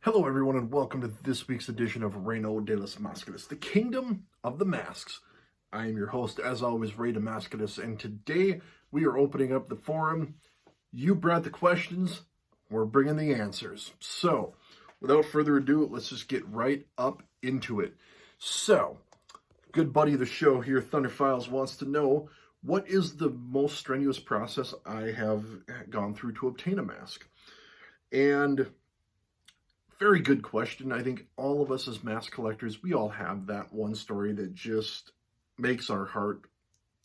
Hello, everyone, and welcome to this week's edition of Reino de las Mascaras, the Kingdom of the Masks. I am your host, as always, Ray de Mascaras, and today we are opening up the forum. You brought the questions, we're bringing the answers. So, without further ado, let's just get right up into it. So, good buddy of the show here, Thunder Files, wants to know, what is the most strenuous process I have gone through to obtain a mask? And very good question. I think all of us as mask collectors, we all have that one story that just makes our heart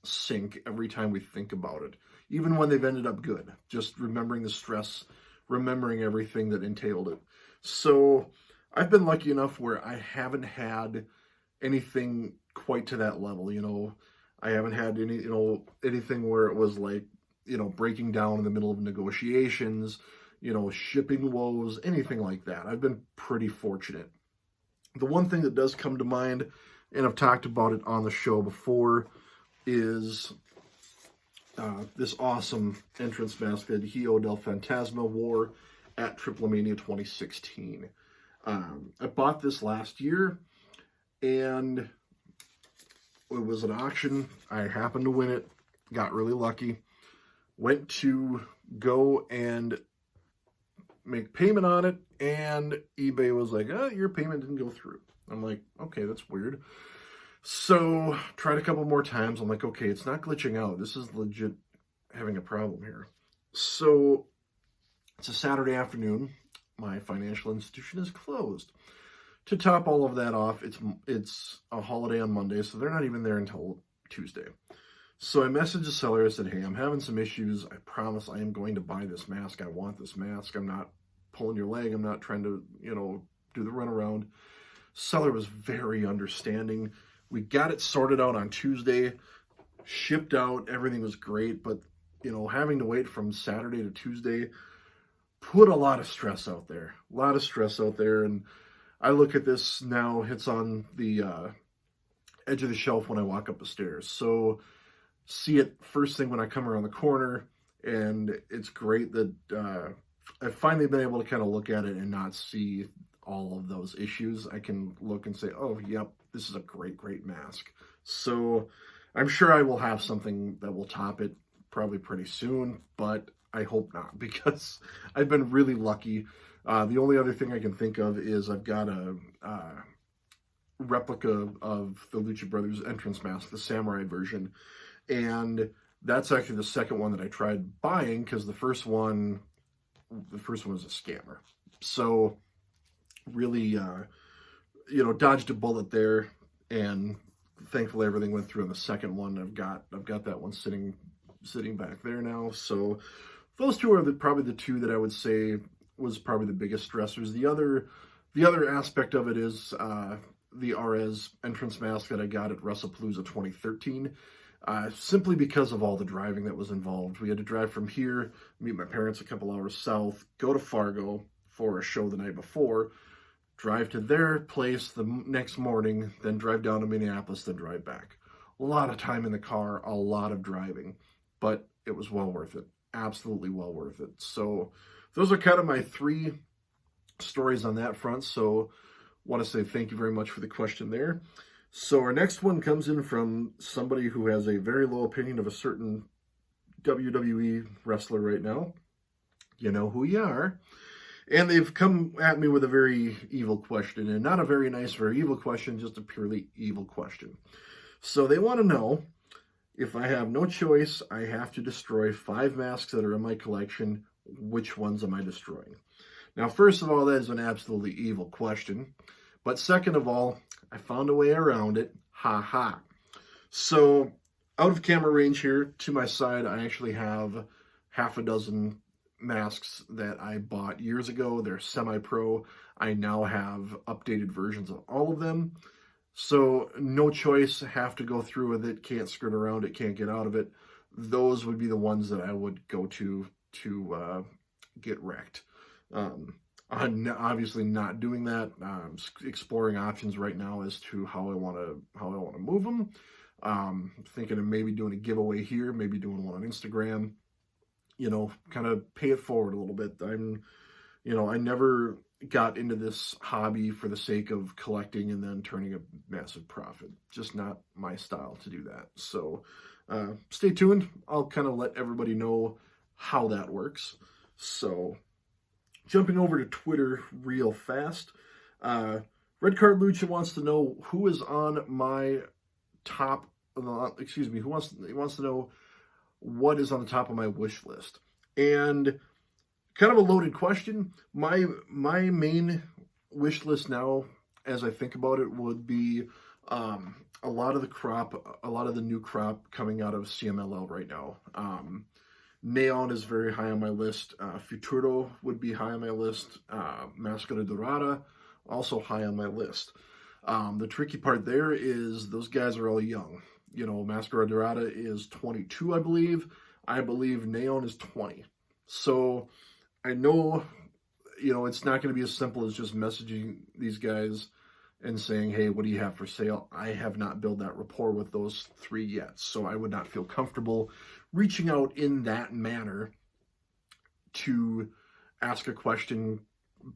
sink every time we think about it. Even when they've ended up good, just remembering the stress, remembering everything that entailed it. So I've been lucky enough where I haven't had anything quite to that level. I haven't had anything where it was like, breaking down in the middle of negotiations, shipping woes, anything like that. I've been pretty fortunate. The one thing that does come to mind, and I've talked about it on the show before, is this awesome entrance mask that Hio del Fantasma wore at Triplemania 2016. I bought this last year, and it was an auction. I happened to win it, got really lucky, went to go and make payment on it, and eBay was like, your payment didn't go through. I'm like, okay, that's weird. So tried a couple more times. I'm like, okay, it's not glitching out. This is legit having a problem here. So it's a Saturday afternoon. My financial institution is closed. To top all of that off, it's a holiday on Monday, so they're not even there until Tuesday. So I messaged the seller. I said, hey, I'm having some issues. I promise I am going to buy this mask. I want this mask. I'm not pulling your leg. I'm not trying to, do the runaround. Seller was very understanding. We got it sorted out on Tuesday, shipped out. Everything was great. But, having to wait from Saturday to Tuesday put a lot of stress out there. And I look at this now, it's on the edge of the shelf when I walk up the stairs. So see it first thing when I come around the corner, and it's great that I've finally been able to kind of look at it and not see all of those issues. I can look and say, oh, yep, this is a great mask. So I'm sure I will have something that will top it probably pretty soon, but I hope not, because I've been really lucky. The only other thing I can think of is I've got a replica of the Lucha Brothers entrance mask, the samurai version. And that's actually the second one that I tried buying, because the first one was a scammer. So really, dodged a bullet there, and thankfully everything went through on the second one. I've got that one sitting back there now. So those two are probably the two that I would say was probably the biggest stressors. The other aspect of it is the Arez entrance mask that I got at WrestlePalooza 2013. Simply because of all the driving that was involved. We had to drive from here, meet my parents a couple hours south, go to Fargo for a show the night before, drive to their place the next morning, then drive down to Minneapolis, then drive back. A lot of time in the car, a lot of driving, but it was well worth it. Absolutely well worth it. So those are kind of my three stories on that front. So want to say thank you very much for the question there. So our next one comes in from somebody who has a very low opinion of a certain WWE wrestler right now. You know who you are. And they've come at me with a very evil question, and not a very nice, very evil question, just a purely evil question. So they want to know, if I have no choice, I have to destroy 5 masks that are in my collection, which ones am I destroying? Now, first of all, that is an absolutely evil question. But second of all, I found a way around it. Ha ha. So, out of camera range here, to my side, I actually have half a dozen masks that I bought years ago. They're semi-pro. I now have updated versions of all of them. So, no choice, have to go through with it, can't skirt around it, can't get out of it. Those would be the ones that I would go to get wrecked. I'm obviously not doing that. I'm exploring options right now as to how I want to move them. Thinking of maybe doing a giveaway here, maybe doing one on Instagram. Kind of pay it forward a little bit. I never got into this hobby for the sake of collecting and then turning a massive profit. Just not my style to do that. So stay tuned. I'll kind of let everybody know how that works. So jumping over to Twitter real fast. Red Card Lucha wants to know who is on my top. Excuse me. Who wants? He wants to know what is on the top of my wish list. And kind of a loaded question. My main wish list now, as I think about it, would be a lot of the new crop coming out of CMLL right now. Neon is very high on my list. Futuro would be high on my list. Mascara Dorada, also high on my list. The tricky part there is those guys are all young. You know, Mascara Dorada is 22, I believe. I believe Neon is 20. So I know, you know, it's not going to be as simple as just messaging these guys and saying, hey, what do you have for sale? I have not built that rapport with those three yet. So I would not feel comfortable reaching out in that manner to ask a question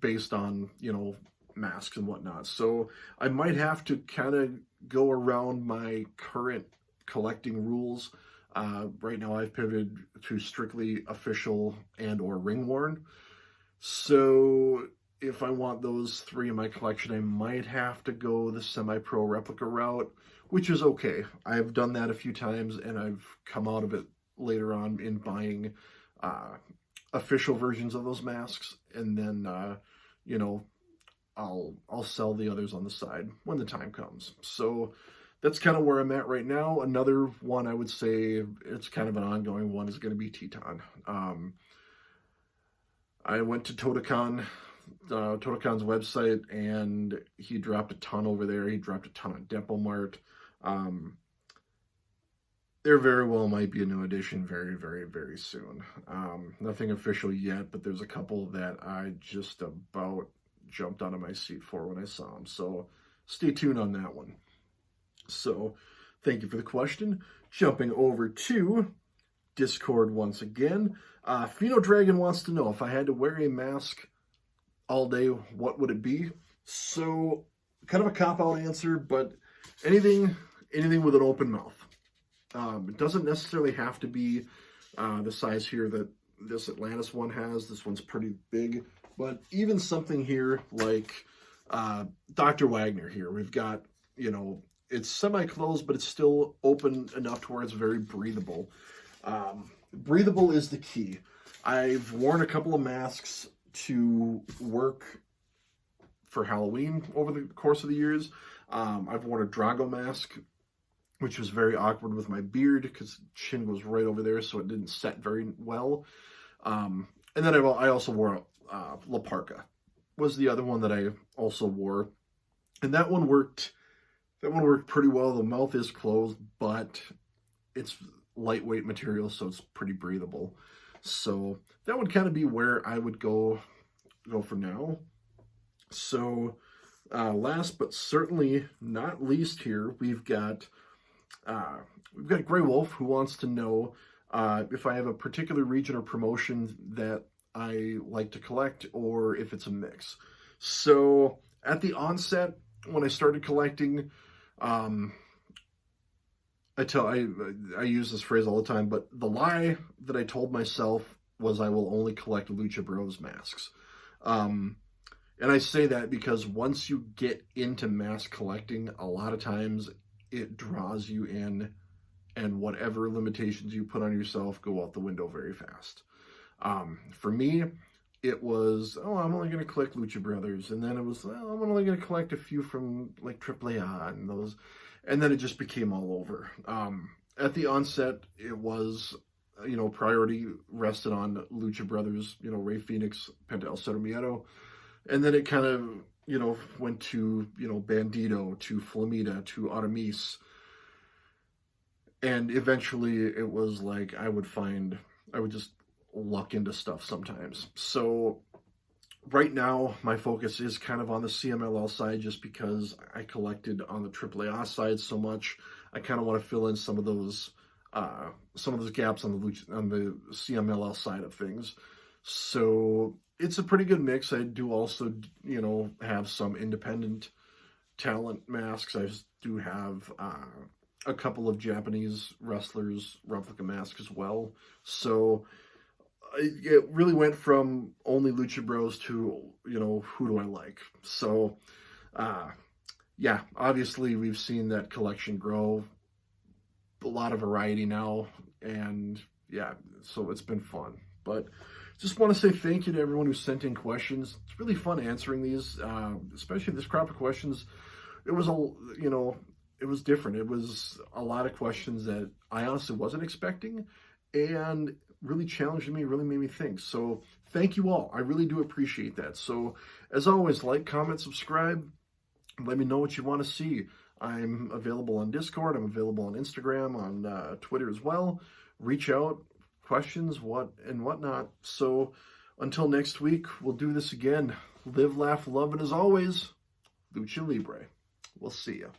based on, you know, masks and whatnot. So I might have to kind of go around my current collecting rules. Right now I've pivoted to strictly official and or ring worn. So if I want those three in my collection, I might have to go the semi-pro replica route, which is okay. I've done that a few times and I've come out of it later on in buying official versions of those masks, and then you know, I'll sell the others on the side when the time comes. So that's kind of where I'm at right now. Another one I would say, it's kind of an ongoing one, is going to be Teton. I went to Totocon's website, and he dropped a ton over there. He dropped a ton on Depot Mart. There very well might be a new edition very, very, very soon. Nothing official yet, but there's a couple that I just about jumped out of my seat for when I saw them. So stay tuned on that one. So thank you for the question. Jumping over to Discord once again. Pheno Dragon wants to know, if I had to wear a mask all day, what would it be? So kind of a cop-out answer, but anything with an open mouth. It doesn't necessarily have to be the size here that this Atlantis one has. This one's pretty big. But even something here like Dr. Wagner here, we've got, you know, it's semi-closed, but it's still open enough to where it's very breathable. Breathable is the key. I've worn a couple of masks to work for Halloween over the course of the years. I've worn a Drago mask, which was very awkward with my beard because chin was right over there, so it didn't set very well. And then I also wore La Parka, was the other one that I also wore, and that one worked pretty well. The mouth is closed, but it's lightweight material, so it's pretty breathable. So that would kind of be where I would go for now. So last but certainly not least here, we've got Grey Wolf, who wants to know if I have a particular region or promotion that I like to collect, or if it's a mix. So at the onset, when I started collecting, I use this phrase all the time, but the lie that I told myself was I will only collect Lucha Bros masks. And I say that because once you get into mask collecting, a lot of times it draws you in, and whatever limitations you put on yourself go out the window very fast. For me, it was, I'm only going to collect Lucha Brothers. And then it was, I'm only going to collect a few from like AAA and those. And then it just became all over. At the onset, it was, you know, priority rested on Lucha Brothers, you know, Rey Fenix, Penta El Cero Miedo. And then it kind of, you know, went to, you know, Bandito, to Flamita, to Artemis. And eventually it was like I would just luck into stuff sometimes. So right now my focus is kind of on the CMLL side, just because I collected on the AAA side so much. I kind of want to fill in some of those gaps on the CMLL side of things. So it's a pretty good mix. I do also, have some independent talent masks. I do have a couple of Japanese wrestlers replica masks as well. So it really went from only Lucha Bros to, who do I like? So, yeah, obviously we've seen that collection grow. A lot of variety now, and yeah, so it's been fun. But just want to say thank you to everyone who sent in questions. It's really fun answering these, especially this crop of questions. It was it was different. It was a lot of questions that I honestly wasn't expecting, and really challenged me, really made me think. So thank you all. I really do appreciate that. So as always, like, comment, subscribe. Let me know what you want to see. I'm available on Discord. I'm available on Instagram, on Twitter as well. Reach out, questions, whatnot. So until next week, we'll do this again. Live, laugh, love, and as always, Lucha Libre. We'll see ya.